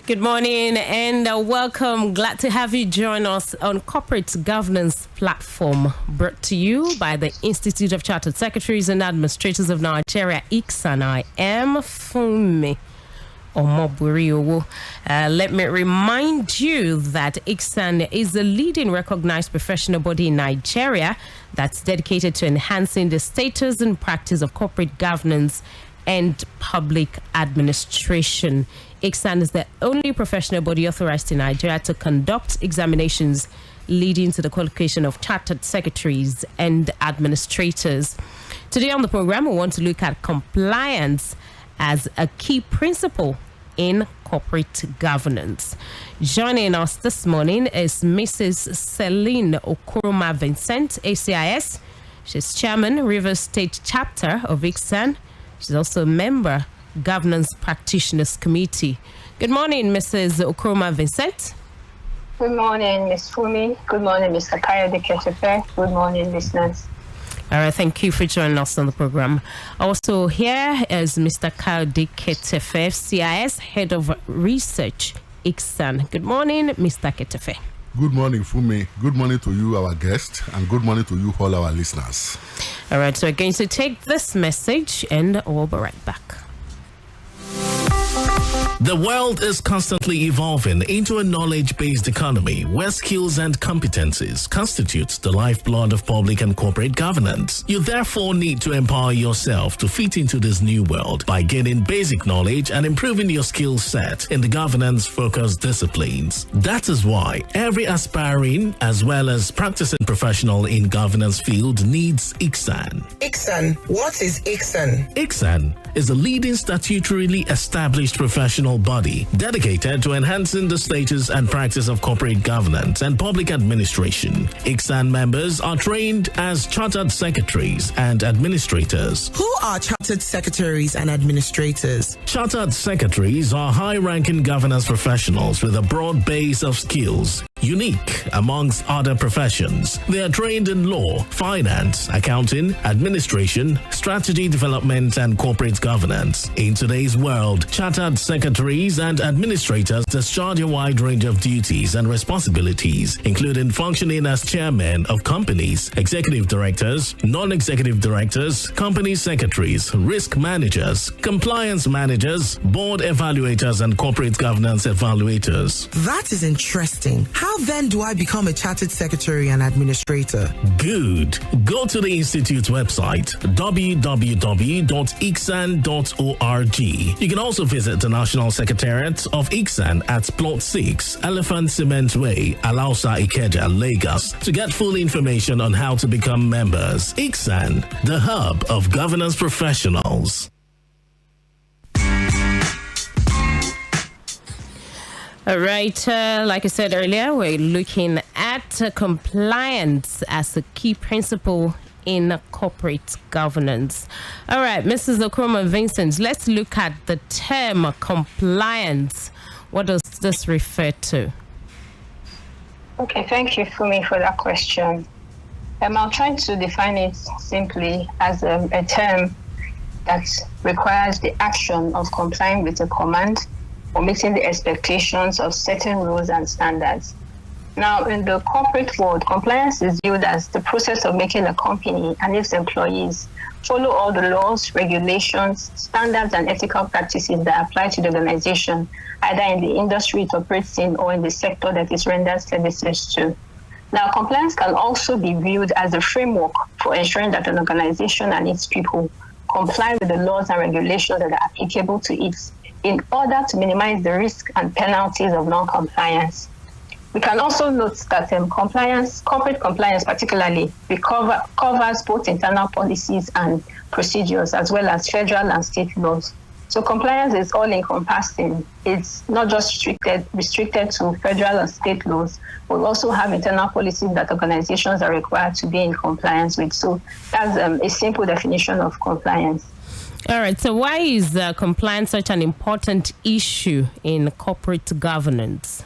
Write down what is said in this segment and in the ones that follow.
Good morning and welcome. Glad to have you join us on Corporate Governance platform, brought to you by the Institute of Chartered Secretaries and Administrators of Nigeria, ICSAN. I am Funmi Omoburi. Let me remind you that ICSAN is the leading recognized professional body in Nigeria that's dedicated to enhancing the status and practice of corporate governance and public administration. ICSAN is the only professional body authorized in Nigeria to conduct examinations leading to the qualification of chartered secretaries and administrators. Today on the program, we want to look at compliance as a key principle in corporate governance. Joining us this morning is Mrs. CELINE OKOROMA-VINCENT, ACIS. She's chairman, Rivers State Chapter of ICSAN. She's also a member, Governance Practitioners Committee. Good morning, Mrs. OKOROMA-VINCENT. Good morning, Ms. Fumi. Good morning, Mr. Kayode-Ketefe. Good morning, listeners. All right, thank you for joining us on the program. Also here is Mr. Kayode-Ketefe, CIS, Head of Research, ICSAN. Good morning, Mr. Ketefe. Good morning, Fumi. Good morning to you, our guest, and good morning to you, all our listeners. All right, so we're going to take this message and we'll be right back. The world is constantly evolving into a knowledge-based economy where skills and competencies constitute the lifeblood of public and corporate governance. You therefore need to empower yourself to fit into this new world by gaining basic knowledge and improving your skill set in the governance-focused disciplines. That is why every aspiring as well as practicing professional in governance field needs ICSAN. ICSAN. What is ICSAN? ICSAN is a leading statutorily established professional body dedicated to enhancing the status and practice of corporate governance and public administration. ICSAN members are trained as chartered secretaries and administrators. Who are chartered secretaries and administrators? Chartered secretaries are high-ranking governance professionals with a broad base of skills, unique amongst other professions. They are trained in law, finance, accounting, administration, strategy development, and corporate governance. In today's world, chartered secretaries and administrators discharge a wide range of duties and responsibilities, including functioning as chairmen of companies, executive directors, non-executive directors, company secretaries, risk managers, compliance managers, board evaluators, and corporate governance evaluators. That is interesting. How then do I become a chartered secretary and administrator? Good. Go to the Institute's website, www.iksan.org. You can also visit the National Secretariat of ICSAN at Plot 6, Elephant Cement Way, Alausa, Ikeja, Lagos, to get full information on how to become members. ICSAN, the hub of governance professionals. All right, like I said earlier, we're looking at compliance as a key principle in corporate governance. All right, Mrs. OKOROMA-VINCENT, let's look at the term compliance. What does this refer to? Okay, thank you, Fumi, for that question. I'll try to define it simply as a term that requires the action of complying with a command or meeting the expectations of certain rules and standards. Now, in the corporate world, compliance is viewed as the process of making a company and its employees follow all the laws, regulations, standards, and ethical practices that apply to the organization, either in the industry it operates in or in the sector that it renders services to. Now, compliance can also be viewed as a framework for ensuring that an organization and its people comply with the laws and regulations that are applicable to it in order to minimize the risk and penalties of non-compliance. We can also note that corporate compliance particularly, covers both internal policies and procedures as well as federal and state laws. So compliance is all-encompassing. It's not just restricted to federal and state laws. We also have internal policies that organizations are required to be in compliance with. So that's a simple definition of compliance. All right, so why is compliance such an important issue in corporate governance?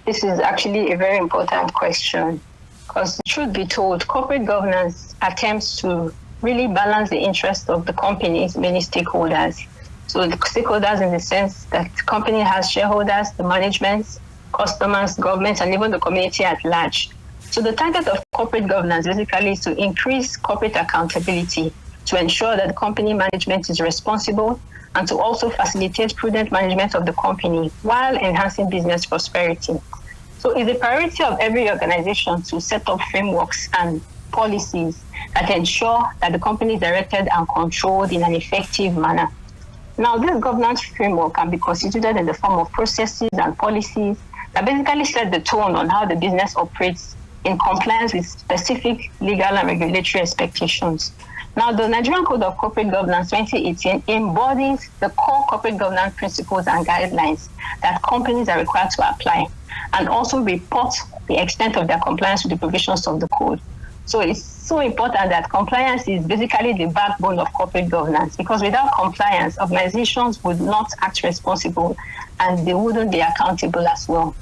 This is actually a very important question because, truth be told, corporate governance attempts to really balance the interests of the company's many stakeholders So the stakeholders in the sense that the company has shareholders, the management, customers, government, and even the community at large. So the target of corporate governance basically is to increase corporate accountability, to ensure that the company management is responsible, and to also facilitate prudent management of the company while enhancing business prosperity. So it's a priority of every organization to set up frameworks and policies that ensure that the company is directed and controlled in an effective manner. Now, this governance framework can be constituted in the form of processes and policies that basically set the tone on how the business operates in compliance with specific legal and regulatory expectations. Now, the Nigerian Code of Corporate Governance 2018 embodies the core corporate governance principles and guidelines that companies are required to apply, and also report the extent of their compliance with the provisions of the code. So it's so important that compliance is basically the backbone of corporate governance, because without compliance, organizations would not act responsible and they wouldn't be accountable as well.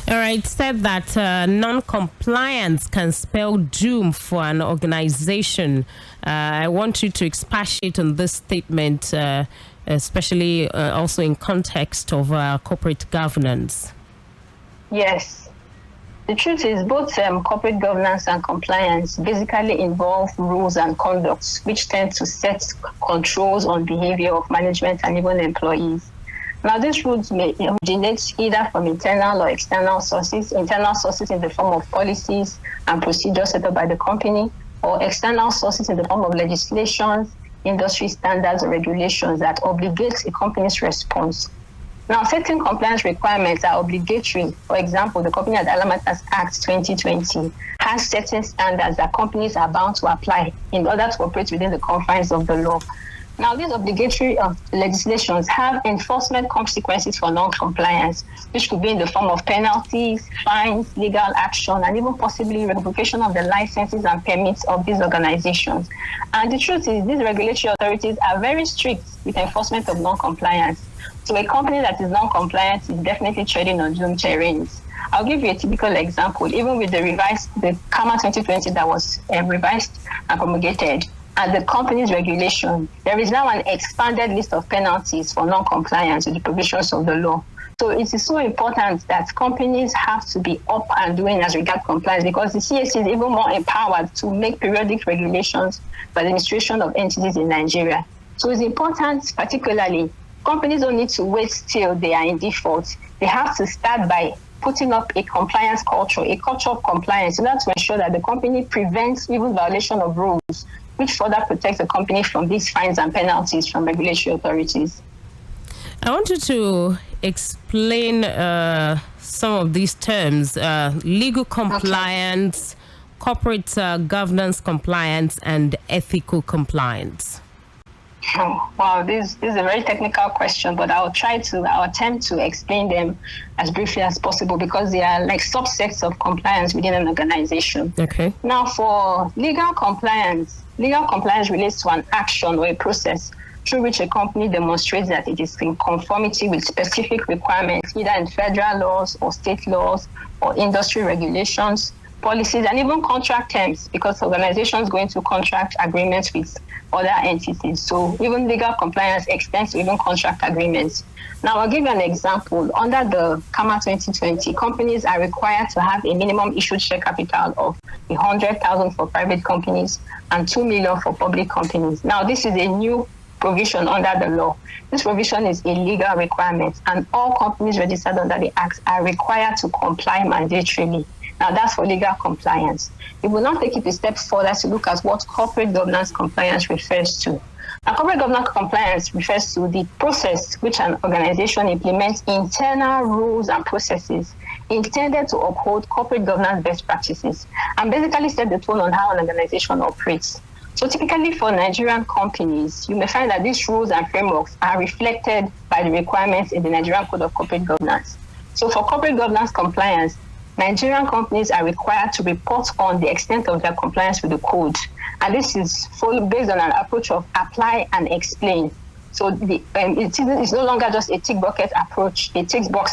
All right, said that non-compliance can spell doom for an organization. I want you to expatiate on this statement, especially also in context of corporate governance. Yes. The truth is both corporate governance and compliance basically involve rules and conducts, which tend to set controls on behavior of management and even employees. Now, these rules may originate either from internal or external sources. Internal sources in the form of policies and procedures set up by the company, or external sources in the form of legislation, industry standards, or regulations that obligate a company's response. Now, certain compliance requirements are obligatory. For example, the Company and Allied Matters Act 2020 has certain standards that companies are bound to apply in order to operate within the confines of the law. Now, these obligatory legislations have enforcement consequences for non-compliance, which could be in the form of penalties, fines, legal action, and even possibly revocation of the licenses and permits of these organizations. And the truth is, these regulatory authorities are very strict with enforcement of non-compliance. So a company that is non-compliant is definitely treading on doomed terrains. I'll give you a typical example. Even with the CAMA 2020 that was revised and promulgated, and the company's regulation, there is now an expanded list of penalties for non-compliance with the provisions of the law. So it is so important that companies have to be up and doing as regards compliance, because the CAC is even more empowered to make periodic regulations for the administration of entities in Nigeria. So it's important, particularly, companies don't need to wait till they are in default. They have to start by putting up a compliance culture, a culture of compliance, in order to ensure that the company prevents even violation of rules, which further protects the company from these fines and penalties from regulatory authorities. I want you to explain some of these terms: legal compliance, corporate governance compliance, and ethical compliance. Wow, this is a very technical question, but I'll attempt to explain them as briefly as possible, because they are like subsets of compliance within an organization. Okay. Now, for legal compliance relates to an action or a process through which a company demonstrates that it is in conformity with specific requirements, either in federal laws or state laws or industry regulations, policies, and even contract terms, because organizations go into contract agreements with other entities. So even legal compliance extends to even contract agreements. Now, I'll give you an example. Under the CAMA 2020, companies are required to have a minimum issued share capital of 100,000 for private companies and 2 million for public companies. Now, this is a new provision under the law. This provision is a legal requirement, and all companies registered under the Act are required to comply mandatorily. Now, that's for legal compliance. We will now take it a step further to look at what corporate governance compliance refers to. Now, corporate governance compliance refers to the process which an organization implements internal rules and processes intended to uphold corporate governance best practices and basically set the tone on how an organization operates. So typically for Nigerian companies, you may find that these rules and frameworks are reflected by the requirements in the Nigerian Code of Corporate Governance. So for corporate governance compliance, Nigerian companies are required to report on the extent of their compliance with the code. And this is based on an approach of apply and explain. So it's no longer just a tick box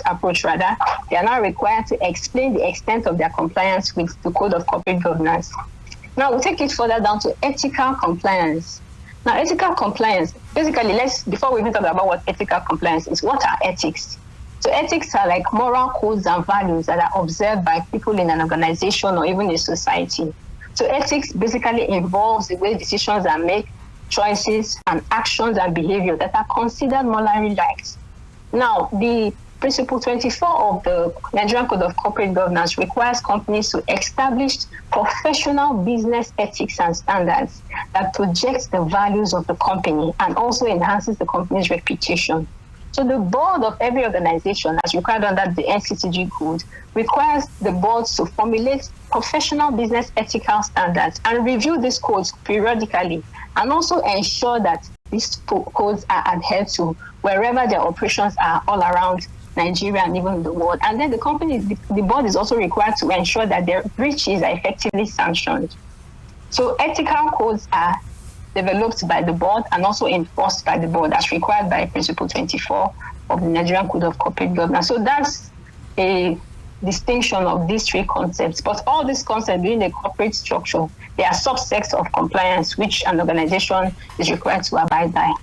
approach rather. They are now required to explain the extent of their compliance with the Code of Corporate Governance. Now we'll take it further down to ethical compliance. Now, ethical compliance, basically, before we even talk about what ethical compliance is, what are ethics? So ethics are like moral codes and values that are observed by people in an organization or even in society. So ethics basically involves the way decisions are made, choices and actions and behavior that are considered morally right. Now, the Principle 24 of the Nigerian Code of Corporate Governance requires companies to establish professional business ethics and standards that project the values of the company and also enhances the company's reputation. So the board of every organization, as required under the NCTG code, requires the boards to formulate professional business ethical standards and review these codes periodically, and also ensure that these codes are adhered to wherever their operations are all around Nigeria and even the world. And then the board is also required to ensure that their breaches are effectively sanctioned. So ethical codes are developed by the board and also enforced by the board as required by Principle 24 of the Nigerian Code of Corporate Governance. So that's a distinction of these three concepts. But all these concepts within the corporate structure, they are subsets of compliance which an organization is required to abide by.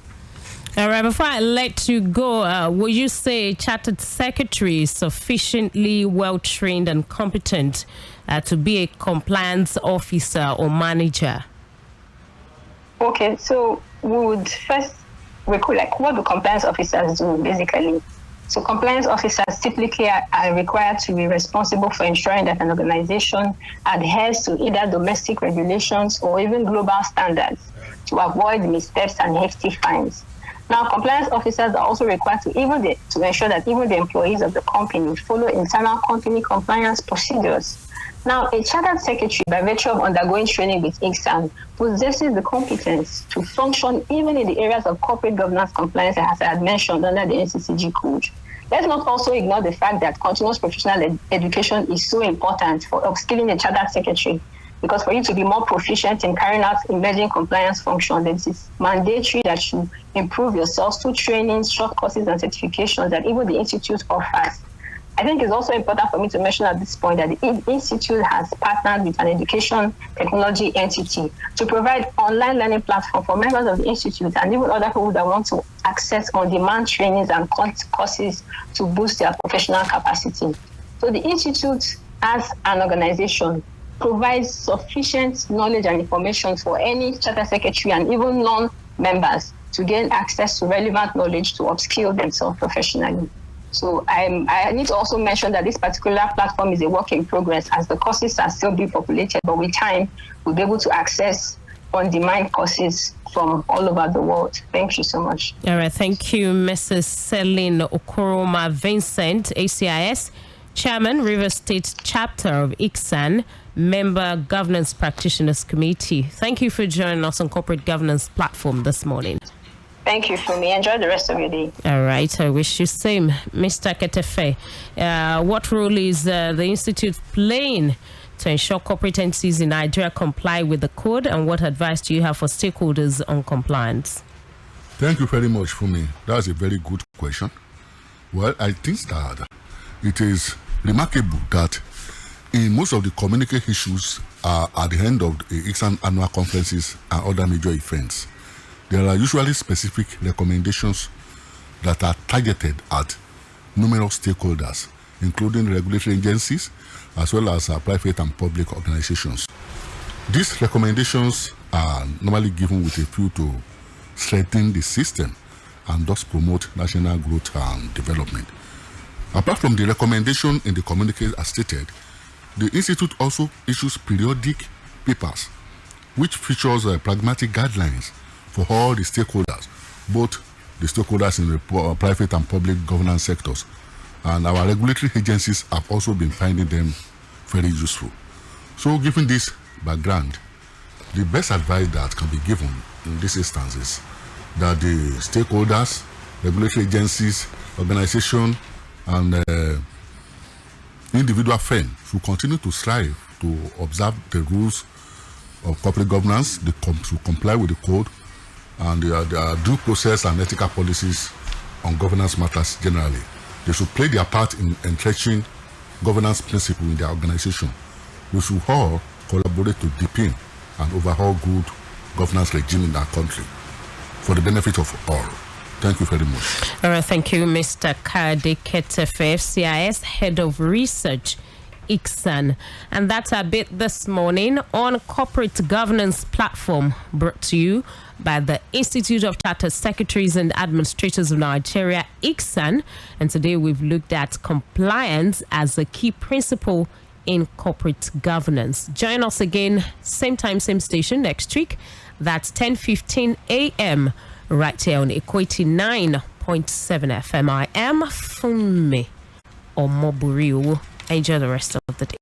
All right, before I let you go, will you say chartered secretary is sufficiently well-trained and competent to be a compliance officer or manager? Okay, so we would first recall what do compliance officers do, basically. So compliance officers typically are required to be responsible for ensuring that an organization adheres to either domestic regulations or even global standards to avoid missteps and hefty fines. Now, compliance officers are also required to ensure that even the employees of the company follow internal company compliance procedures. Now, a chartered secretary, by virtue of undergoing training with ICSAN, possesses the competence to function even in the areas of corporate governance compliance, as I had mentioned under the NCCG code. Let's not also ignore the fact that continuous professional education is so important for upskilling a chartered secretary, because for you to be more proficient in carrying out emerging compliance functions, it is mandatory that you improve yourself through training, short courses, and certifications that even the Institute offers. I think it's also important for me to mention at this point that the Institute has partnered with an education technology entity to provide online learning platform for members of the Institute and even other people that want to access on-demand trainings and courses to boost their professional capacity. So the Institute, as an organization, provides sufficient knowledge and information for any charter secretary and even non-members to gain access to relevant knowledge to upskill themselves professionally. So I need to also mention that this particular platform is a work in progress as the courses are still being populated, but with time, we'll be able to access on-demand courses from all over the world. Thank you so much. All right. Thank you, Mrs. CELINE OKOROMA-VINCENT, ACIS, Chairman, Rivers State Chapter of IKSAN, Member Governance Practitioners Committee. Thank you for joining us on Corporate Governance Platform this morning. Thank you for me. Enjoy the rest of your day. All right. I wish you same. Mr. Ketefe, what role is the Institute playing to ensure corporate entities in Nigeria comply with the code, and what advice do you have for stakeholders on compliance? Thank you very much, Fumi. That's a very good question. Well, I think that it is remarkable that in most of the communication issues at the end of the ICSAN annual conferences and other major events, there are usually specific recommendations that are targeted at numerous stakeholders, including regulatory agencies, as well as private and public organizations. These recommendations are normally given with a view to strengthen the system and thus promote national growth and development. Apart from the recommendation in the communique as stated, the Institute also issues periodic papers which features pragmatic guidelines for all the stakeholders, both the stakeholders in the private and public governance sectors. And our regulatory agencies have also been finding them very useful. So given this background, the best advice that can be given in this instance is that the stakeholders, regulatory agencies, organizations, and individual firms should continue to strive to observe the rules of corporate governance, to comply with the code, and their due process and ethical policies on governance matters generally. They should play their part in entrenching governance principles in their organization. We should all collaborate to deepen and overhaul good governance regime in our country. for the benefit of all. Thank you very much. All right, thank you, Mr. Kade Ketefe, FCIS Head of Research, ICSAN. And that's a bit this morning on Corporate Governance Platform, brought to you by the Institute of Chartered Secretaries and Administrators of Nigeria, ICSAN. And today we've looked at compliance as a key principle in corporate governance. Join us again, same time, same station next week. That's 10:15 a.m. right here on Equity 9.7 FM. I am Funmi Omoburiu. Enjoy the rest of